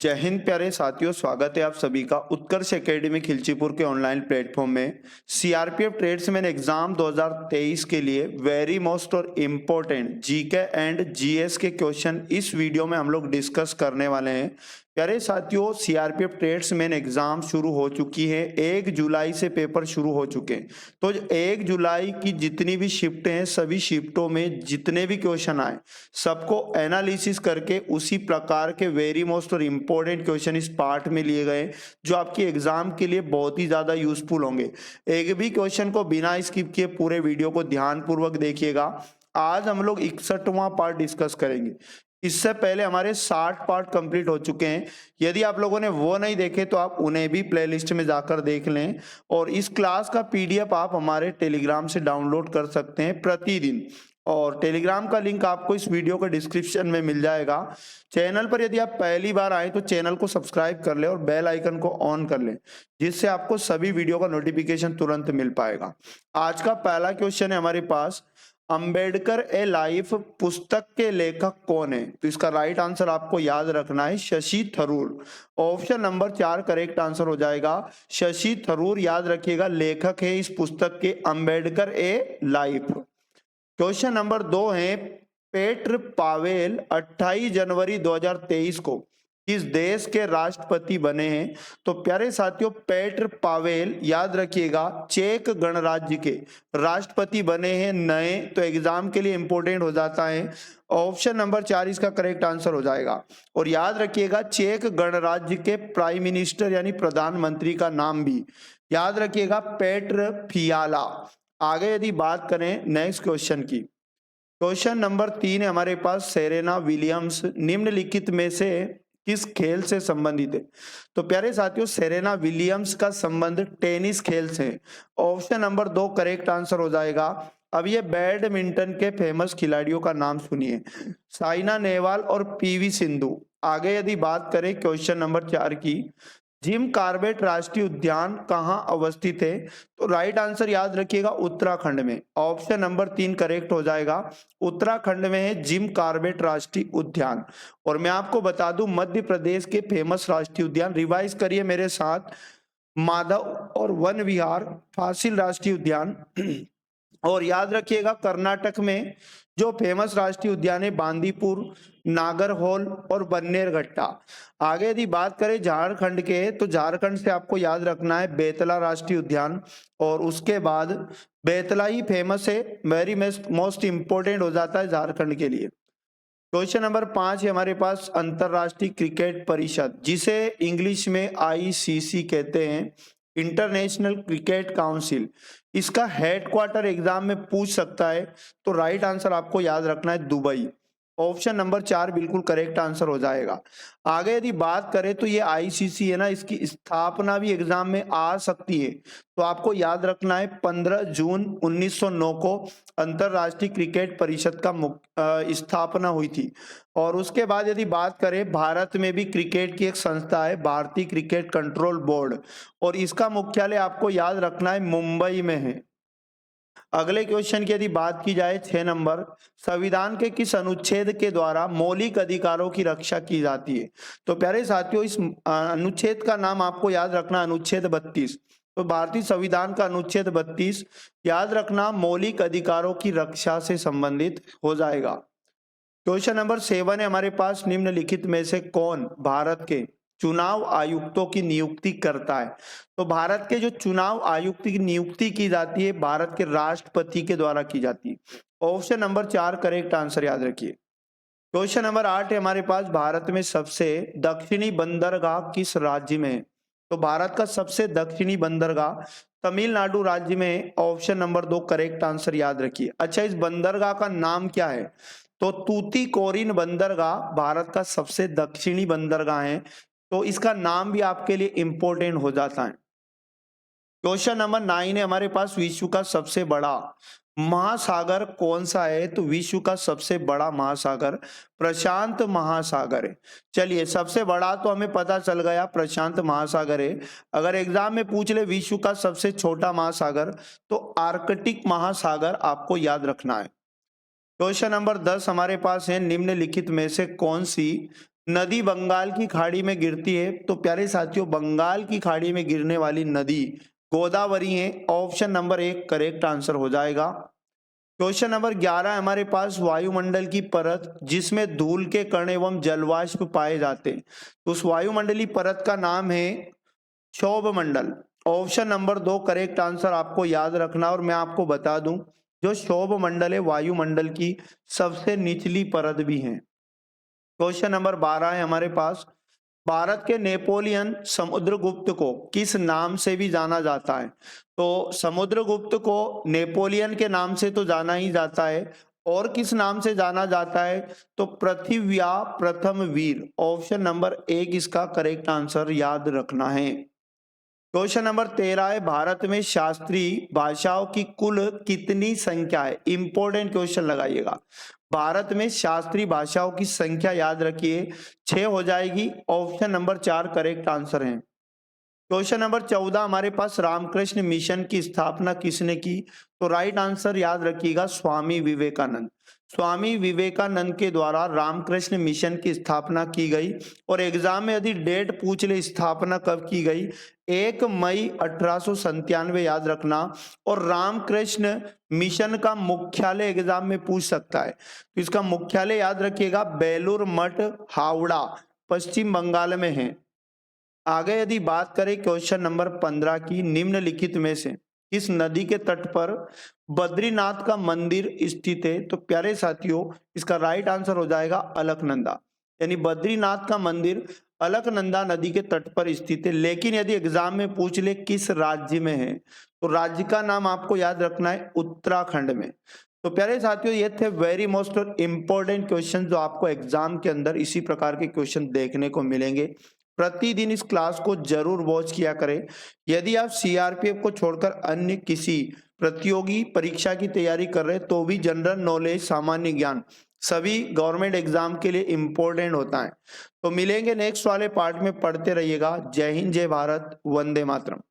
जय हिंद प्यारे साथियों, स्वागत है आप सभी का उत्कर्ष एकेडमी खिलचीपुर के ऑनलाइन प्लेटफॉर्म में। सीआरपीएफ ट्रेड्समैन एग्जाम 2023 के लिए वेरी मोस्ट और इम्पोर्टेंट जीके एंड जीएस के क्वेश्चन इस वीडियो में हम लोग डिस्कस करने वाले हैं। प्यारे साथियों, सीआरपीएफ ट्रेड्समैन एग्जाम शुरू हो चुकी है, 1 जुलाई से पेपर शुरू हो चुके हैं। तो 1 जुलाई की जितनी भी शिफ्टें हैं, सभी शिफ्टों में जितने भी क्वेश्चन आए सबको एनालिसिस करके उसी प्रकार के वेरी मोस्ट और इम्पोर्टेंट क्वेश्चन इस पार्ट में लिए गए जो आपकी एग्जाम के लिए बहुत ही ज्यादा यूजफुल होंगे। एक भी क्वेश्चन को बिना स्किप किए पूरे वीडियो को ध्यानपूर्वक देखिएगा। आज हम लोग 61वां पार्ट डिस्कस करेंगे। इससे पहले हमारे 60 पार्ट कंप्लीट हो चुके हैं। यदि आप लोगों ने वो नहीं देखे तो आप उन्हें भी प्लेलिस्ट में जाकर देख लें। और इस क्लास का पीडीएफ आप हमारे टेलीग्राम से डाउनलोड कर सकते हैं प्रतिदिन, और टेलीग्राम का लिंक आपको इस वीडियो के डिस्क्रिप्शन में मिल जाएगा। चैनल पर यदि आप पहली बार आए तो चैनल को सब्सक्राइब कर ले और बेल आइकन को ऑन कर ले, जिससे आपको सभी वीडियो का नोटिफिकेशन तुरंत मिल पाएगा। आज का पहला क्वेश्चन है हमारे पास, अंबेडकर ए लाइफ पुस्तक के लेखक कौन है? तो इसका राइट आंसर आपको याद रखना है Shashi Tharoor. Option number 4 correct answer हो जाएगा। शशि थरूर याद रखिएगा, लेखक है इस पुस्तक के अंबेडकर ए लाइफ। क्वेश्चन नंबर 2 है, पेट्र पावेल 28 जनवरी 2023 को किस देश के राष्ट्रपति बने हैं? तो प्यारे साथियों, पेट्र पावेल याद रखिएगा चेक गणराज्य के राष्ट्रपति बने हैं नए। तो एग्जाम के लिए इंपॉर्टेंट हो जाता है। ऑप्शन नंबर 4 इसका करेक्ट आंसर हो जाएगा। और याद रखिएगा चेक गणराज्य के प्राइम मिनिस्टर यानी प्रधानमंत्री का नाम भी याद रखिएगा पेट्र फियाला। आगे यदि बात करें नेक्स्ट क्वेश्चन की, क्वेश्चन नंबर 3 है हमारे पास, सेरेना विलियम्स निम्नलिखित में से किस खेल से संबंधित है? तो प्यारे साथियों, सेरेना विलियम्स का संबंध टेनिस खेल से है। ऑप्शन नंबर 2 करेक्ट आंसर हो जाएगा। अब ये बैडमिंटन के फेमस खिलाड़ियों का नाम सुनिए, साइना नेहवाल और पीवी सिंधु। आगे यदि बात करें क्वेश्चन नंबर 4 की, जिम कॉर्बेट राष्ट्रीय उद्यान कहाँ अवस्थित है? तो राइट आंसर याद रखिएगा उत्तराखंड में। ऑप्शन नंबर 3 करेक्ट हो जाएगा। उत्तराखंड में है जिम कॉर्बेट राष्ट्रीय उद्यान। और मैं आपको बता दूं, मध्य प्रदेश के फेमस राष्ट्रीय उद्यान, रिवाइज करिए मेरे साथ, माधव और वन विहार, फासिल राष्ट्रीय उद्यान। और याद रखिएगा कर्नाटक में जो फेमस राष्ट्रीय उद्यान है बांदीपुर, नागरहोल और बन्नेरघट्टा। आगे यदि बात करें झारखंड के, तो झारखंड से आपको याद रखना है बेतला राष्ट्रीय उद्यान, और उसके बाद बेतला ही फेमस है, वेरी मोस्ट इंपोर्टेंट हो जाता है झारखंड के लिए। क्वेश्चन नंबर 5 है हमारे पास, अंतरराष्ट्रीय क्रिकेट परिषद जिसे इंग्लिश में आईसीसी कहते हैं, इंटरनेशनल क्रिकेट काउंसिल, इसका हेडक्वार्टर एग्जाम में पूछ सकता है। तो राइट आंसर आपको याद रखना है दुबई। ऑप्शन नंबर 4 बिल्कुल करेक्ट आंसर हो जाएगा। आगे यदि बात करें तो ये आईसीसी है ना, इसकी स्थापना भी एग्जाम में आ सकती है। तो आपको याद रखना है 15 जून 1909 को अंतरराष्ट्रीय क्रिकेट परिषद का स्थापना हुई थी। और उसके बाद यदि बात करें, भारत में भी क्रिकेट की एक संस्था है भारतीय क्रिकेट कंट्रोल बोर्ड, और इसका मुख्यालय आपको याद रखना है मुंबई में है। अगले क्वेश्चन की यदि बात की जाए 6 नंबर, संविधान के किस अनुच्छेद के द्वारा मौलिक अधिकारों की रक्षा की जाती है? तो प्यारे साथियों, इस अनुच्छेद का नाम आपको याद रखना, अनुच्छेद 32। तो भारतीय संविधान का अनुच्छेद 32 याद रखना मौलिक अधिकारों की रक्षा से संबंधित हो जाएगा। क्वेश्चन नंबर 7 है हमारे पास, निम्नलिखित में से कौन भारत के चुनाव आयुक्तों की नियुक्ति करता है? तो भारत के जो चुनाव आयुक्त की नियुक्ति की जाती है भारत के राष्ट्रपति के द्वारा की जाती है। ऑप्शन नंबर 4 करेक्ट आंसर याद रखिए। क्वेश्चन नंबर 8 है हमारे पास, भारत में सबसे दक्षिणी बंदरगाह किस राज्य में है? तो भारत का सबसे दक्षिणी बंदरगाह तमिलनाडु राज्य में है। ऑप्शन नंबर 2 करेक्ट आंसर याद रखिए। अच्छा, इस बंदरगाह का नाम क्या है? तो तूतीकोरिन बंदरगाह भारत का सबसे दक्षिणी बंदरगाह है, तो इसका नाम भी आपके लिए इंपॉर्टेंट हो जाता है। क्वेश्चन नंबर 9 है हमारे पास, विश्व का सबसे बड़ा महासागर कौन सा है? तो विश्व का सबसे बड़ा महासागर प्रशांत महासागर है। चलिए, सबसे बड़ा तो हमें पता चल गया प्रशांत महासागर है। अगर एग्जाम में पूछ ले विश्व का सबसे छोटा महासागर, तो आर्कटिक महासागर आपको याद रखना है। क्वेश्चन नंबर 10 हमारे पास है, निम्नलिखित में से कौन सी नदी बंगाल की खाड़ी में गिरती है। तो प्यारे साथियों, बंगाल की खाड़ी में गिरने वाली नदी गोदावरी है। ऑप्शन नंबर 1 करेक्ट आंसर हो जाएगा। क्वेश्चन नंबर 11 है हमारे पास, वायुमंडल की परत जिसमें धूल के कण एवं जलवाष्प पाए जाते हैं, तो उस वायुमंडलीय परत का नाम है क्षोभ मंडल। ऑप्शन नंबर 2 करेक्ट आंसर आपको याद रखना। और मैं आपको बता दूं, जो क्षोभ मंडल है वायुमंडल की सबसे निचली परत भी है। क्वेश्चन नंबर 12 है हमारे पास, भारत के नेपोलियन समुद्रगुप्त को किस नाम से भी जाना जाता है? तो समुद्रगुप्त को नेपोलियन के नाम से तो जाना ही जाता है, और किस नाम से जाना जाता है? तो पृथ्व्या प्रथम वीर। ऑप्शन नंबर 1 इसका करेक्ट आंसर याद रखना है। क्वेश्चन नंबर 13 है, भारत में शास्त्रीय भाषाओं की कुल कितनी संख्या है? इंपॉर्टेंट क्वेश्चन लगाइएगा। भारत में शास्त्रीय भाषाओं की संख्या याद रखिए 6 हो जाएगी। ऑप्शन नंबर 4 करेक्ट आंसर है। क्वेश्चन नंबर 14 हमारे पास, रामकृष्ण मिशन की स्थापना किसने की? तो राइट आंसर याद रखिएगा, स्वामी विवेकानंद। स्वामी विवेकानंद के द्वारा रामकृष्ण मिशन की स्थापना की गई। और एग्जाम में यदि डेट पूछ ले स्थापना कब की गई, 1 मई 1897 याद रखना। और रामकृष्ण मिशन का मुख्यालय एग्जाम में पूछ सकता है, तो इसका मुख्यालय याद रखिएगा बेलूर मठ, हावड़ा, पश्चिम बंगाल में है। आगे यदि बात करें क्वेश्चन नंबर 15 की, निम्नलिखित में से किस नदी के तट पर बद्रीनाथ का मंदिर स्थित है? तो प्यारे साथियों, इसका राइट आंसर हो जाएगा अलकनंदा। यानी बद्रीनाथ का मंदिर अलकनंदा नदी के तट पर स्थित है। लेकिन यदि एग्जाम में पूछ ले किस राज्य में है, तो राज्य का नाम आपको याद रखना है उत्तराखंड में। तो प्यारे साथियों, ये थे वेरी मोस्ट इंपॉर्टेंट क्वेश्चन जो आपको एग्जाम के अंदर इसी प्रकार के क्वेश्चन देखने को मिलेंगे। प्रतिदिन इस क्लास को जरूर वॉच किया करें। यदि आप सीआरपीएफ को छोड़कर अन्य किसी प्रतियोगी परीक्षा की तैयारी कर रहे हैं, तो भी जनरल नॉलेज, सामान्य ज्ञान सभी गवर्नमेंट एग्जाम के लिए इंपॉर्टेंट होता है। तो मिलेंगे नेक्स्ट वाले पार्ट में, पढ़ते रहिएगा। जय हिंद, जय भारत, वंदे मातरम।